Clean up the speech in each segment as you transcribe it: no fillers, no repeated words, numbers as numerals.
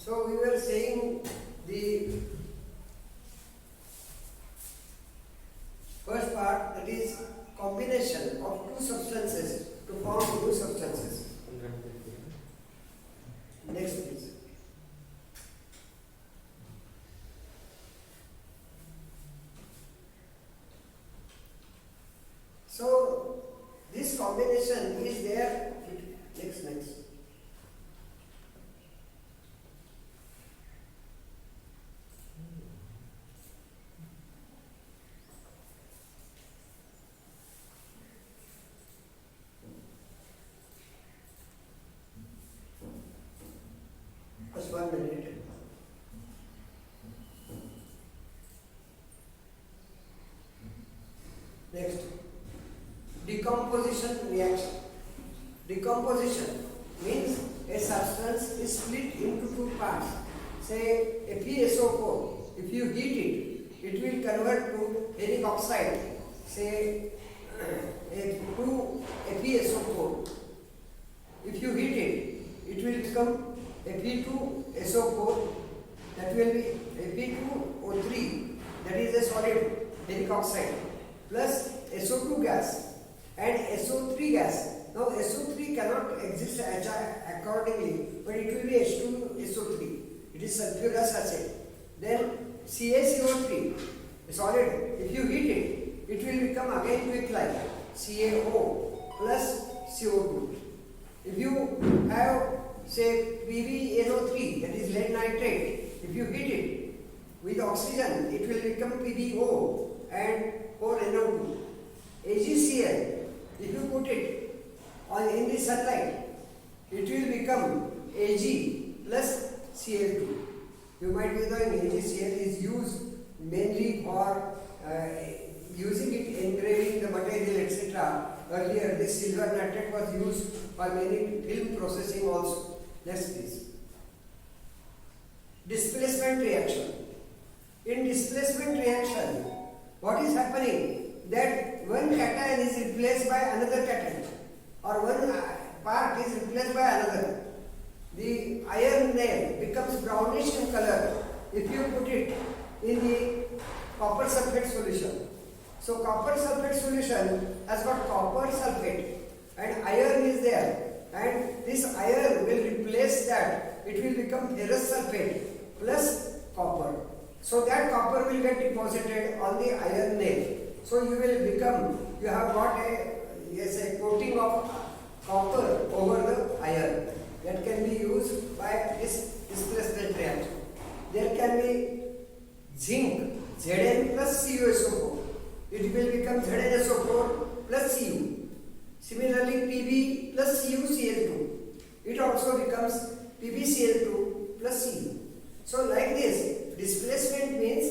So we were saying the first part, that is combination of two substances to form new substances. Next please. So this combination is there. Next. Just 1 minute. Next, decomposition reaction. Decomposition means a substance is split into two parts. Say a PSO4, if you heat it will convert to ferric oxide. Say a PSO4. If you heat it will become a P2SO4, that will be a P2O3, that is a solid ferric oxide, plus SO2 gas and SO3 gas. Now SO3 cannot exist accordingly, but it will be H2SO3. It is sulfurous acid. Then CaCO3, a solid. If you heat it will become again quick like CaO plus CO2. If you have say PbNO3, that is lead nitrate, if you heat it with oxygen, it will become PbO and 4NO2. AgCl, if you put it in the sunlight, it will become Ag plus Cl2. You might be knowing AgCl is used mainly for using it engraving the material, etc. Earlier this silver nitrate was used for many film processing also. Next please. Displacement reaction. In displacement reaction, what is happening? That one cation is replaced by another cation, or one part is replaced by another. The iron nail becomes brownish in color if you put it in the copper sulfate solution. So copper sulfate solution has got copper sulfate and iron is there, and this iron will replace that. It will become ferrous sulfate plus copper. So that copper will get deposited on the iron nail. So you have got a coating of copper over the iron that can be used by this displacement reaction. There can be zinc, Zn plus CuSO4. It will become ZnSO4 plus Cu. Similarly, Pb plus CuCl2. It also becomes PbCl2 plus Cu. So like this, displacement means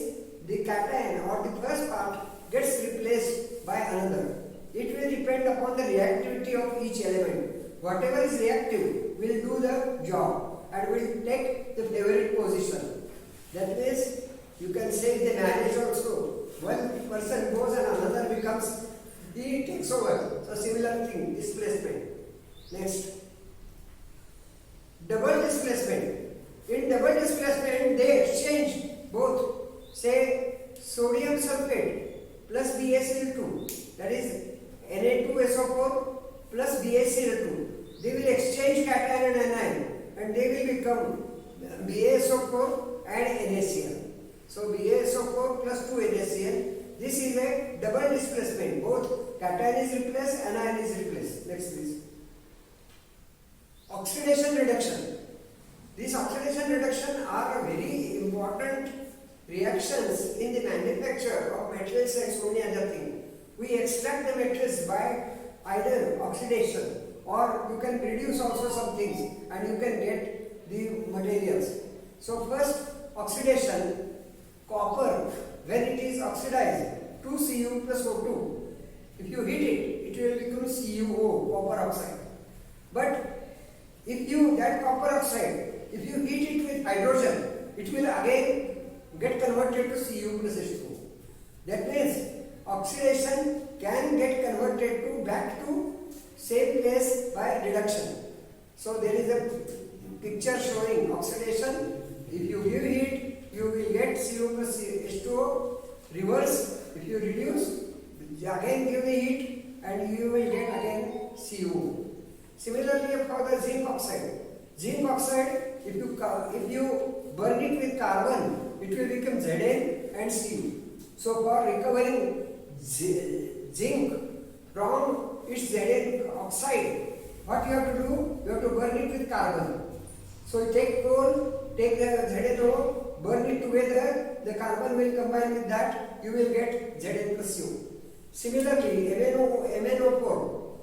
the cation or the first part gets replaced by another. It will depend upon the reactivity of each element. Whatever is reactive will do the job and will take the favorite position. That means you can say the marriage also. One person goes and another becomes, he takes over. So similar thing, displacement. Next. Double displacement. In double displacement, they exchange both, say, sodium sulfate plus BaCl2, that is Na2SO4 plus BaCl2. They will exchange cation and anion, and they will become BaSO4 and NaCl. So BaSO4 plus 2 NaCl. This is a double displacement. Both cation is replaced, anion is replaced. Next please. Oxidation reduction. These oxidation reduction are very important reactions in the manufacture of materials and so many other things. We extract the materials by either oxidation, or you can reduce also some things and you can get the materials. So first, oxidation, copper, when it is oxidized, 2Cu plus O2. If you heat it, it will become CuO, copper oxide. But if you, that copper oxide, if you heat it with hydrogen, it will again get converted to Cu plus H2. That means oxidation can get converted to back to same place by reduction. So there is a picture showing oxidation If you give heat, you will get CO plus H2O. Reverse, if you reduce, again give the heat and you will get again CO. Similarly for the zinc oxide. Zinc oxide, if you burn it with carbon, it will become Zn and Cu. So for recovering zinc from its Zn oxide, what you have to do? You have to burn it with carbon. So you take coal, take the ZnO, burn it together, the carbon will combine with that, you will get Zn plus U. Similarly, MnO4,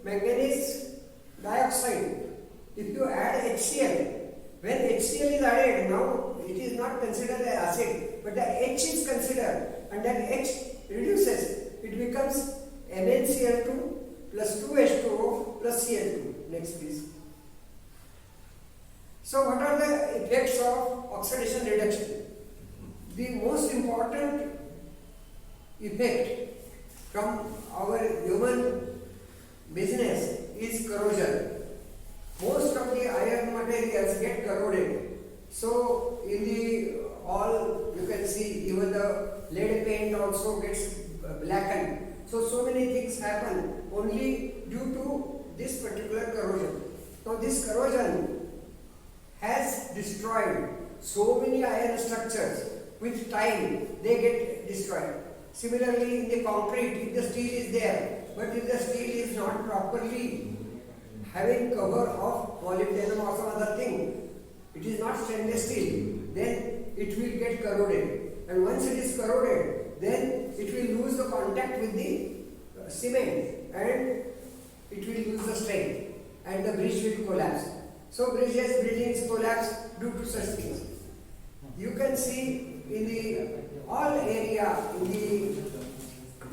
manganese dioxide, if you add HCl, when HCl is added, now it is not considered an acid, but the H is considered, and then H reduces, it becomes MnCl2 plus 2H2O plus Cl2. Next please. So what are the effects of oxidation reduction? The most important effect from our human business is corrosion. Most of the iron materials get corroded. So in the all you can see even the lead paint also gets blackened. So many things happen only due to this particular corrosion. Now this corrosion has destroyed so many iron structures. With time they get destroyed. Similarly in the concrete, if the steel is there, but if the steel is not properly having cover of molybdenum or some other thing, it is not stainless steel, then it will get corroded. And once it is corroded, then it will lose the contact with the cement and it will lose the strength and the bridge will collapse. So bridges, buildings collapse due to such things. You can see in the all area in the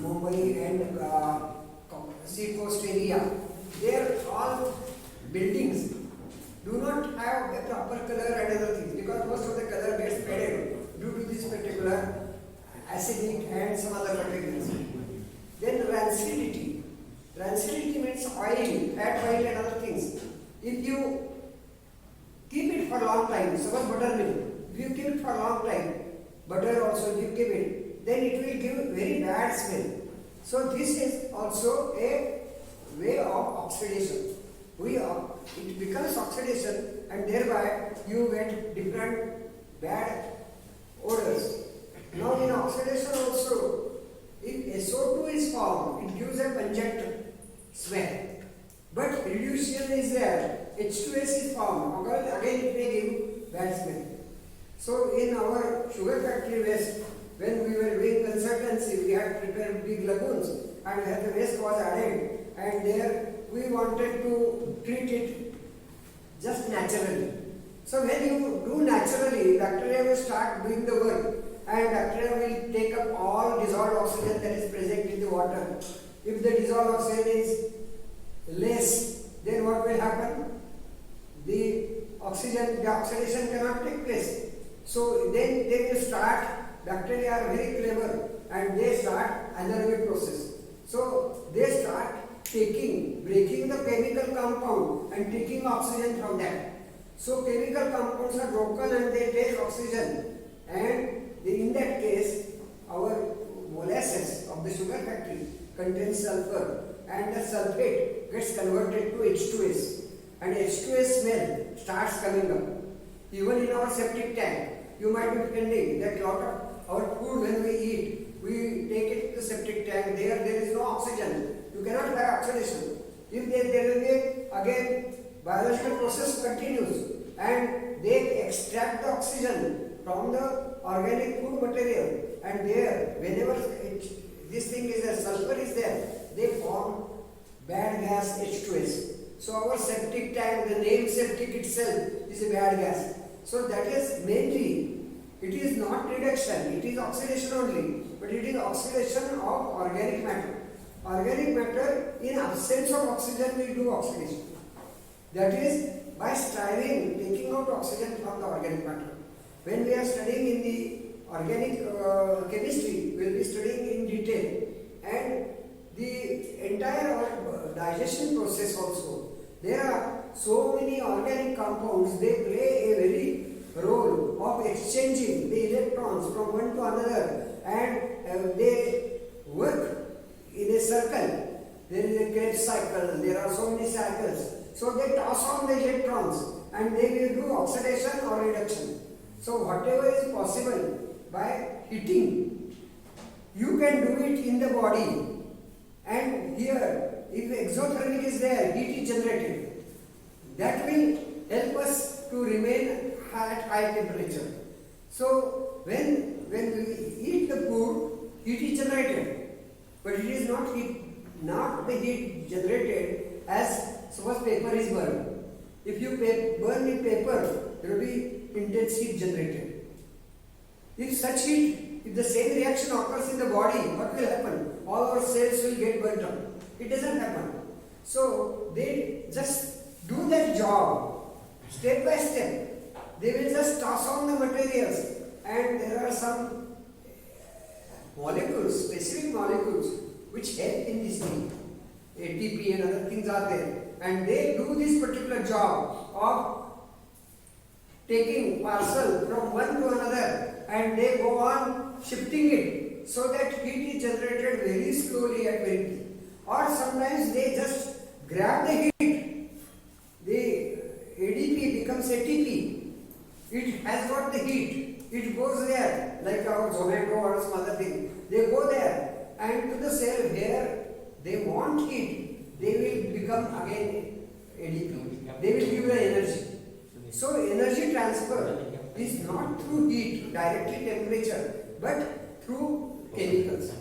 Mumbai and sea coast area, there all buildings do not have a proper color and other things because most of the color gets faded due to this particular acidic and some other materials. Then rancidity. Rancidity means oil, fat oil and other things. If you keep it for a long time, suppose buttermilk, if you keep it for a long time, butter also if you keep it, then it will give very bad smell. So this is also a way of oxidation. It becomes oxidation and thereby you get different bad odors. Now in oxidation also, if SO2 is formed, it gives a pungent smell. But reduction is there, H2S is formed, again it may give bad smell. So in our sugar factory waste, when we were doing consultancy, we had prepared big lagoons and the waste was added and there we wanted to treat it just naturally. So when you do naturally, bacteria will start doing the work and bacteria will take up all dissolved oxygen that is present in the water. If the dissolved oxygen is less, then what will happen? The oxidation cannot take place. So then they will start, bacteria are very clever and they start anaerobic process. So they start breaking the chemical compound and taking oxygen from that. So chemical compounds are broken and they take oxygen and in that case our molasses of the sugar factory contains sulfur and the sulfate gets converted to H2S and H2S smell starts coming up. Even in our septic tank, you might be finding that a lot of our food when we eat, we take it to septic tank, there is no oxygen. You cannot have oxidation. If there will be again biological process continues and they extract the oxygen from the organic food material and there whenever this thing is there, sulfur is there, they form bad gas H2S. So our septic tank, the name septic itself is a bad gas. So that is mainly, it is not reduction, it is oxidation only, but it is oxidation of organic matter. Organic matter, in absence of oxygen, we do oxidation. That is by striving, taking out oxygen from the organic matter. When we are studying in the organic chemistry, we will be studying in detail. And the entire digestion process also, there are so many organic compounds, they play a very role of exchanging the electrons from one to another, and they work in a circle. There is a Krebs cycle, there are so many cycles. So they toss on the electrons and they will do oxidation or reduction. So whatever is possible by heating, you can do it in the body. And here, if exothermic is there, heat is generated. That will help us to remain at high temperature. So when we eat the food, heat is generated, but it is not the heat generated as suppose paper is burned. If you burn the paper, there will be intense heat generated. If such heat, if the same reaction occurs in the body, what will happen? All our cells will get burnt up. It doesn't happen. So they just do that job step by step. They will just toss on the materials, and there are some molecules, specific molecules, which help in this thing. ATP and other things are there, and they do this particular job of taking parcel from one to another, and they go on shifting it so that heat is generated very slowly and very quickly. Or sometimes they just grab the heat. The ADP becomes ATP. It has got the heat. It goes there, like our Zomato or some other thing. They go there, and to the cell where they want heat, they will become again ADP. They will give the energy. So energy transfer is not through heat, directly temperature, but through chemicals.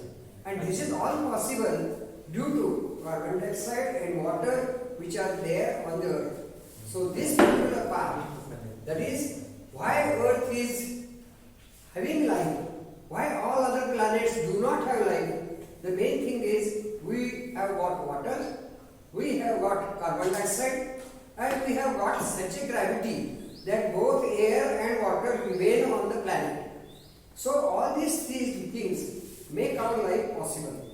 And this is all possible due to carbon dioxide and water which are there on the earth. So this particular part, that is why earth is having life, why all other planets do not have life. The main thing is we have got water, we have got carbon dioxide, and we have got such a gravity that both air and water remain on the planet. So all these three things make our life possible.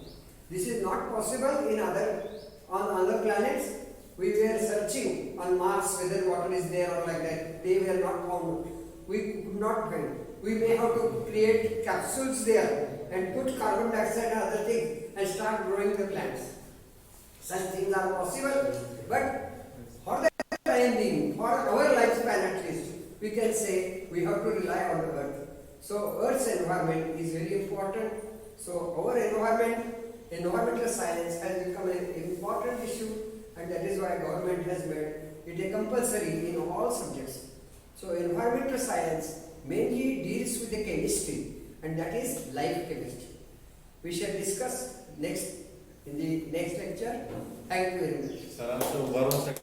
This is not possible on other planets. We were searching on Mars whether water is there or like that. They were not found. We could not find. We may have to create capsules there and put carbon dioxide and other things and start growing the plants. Such things are possible, but for the time being, for our lifespan at least, we can say we have to rely on the earth. So Earth's environment is very important. So our environmental science has become an important issue, and that is why government has made it a compulsory in all subjects. So environmental science mainly deals with the chemistry, and that is life chemistry. We shall discuss in the next lecture. Thank you very much. Sir, also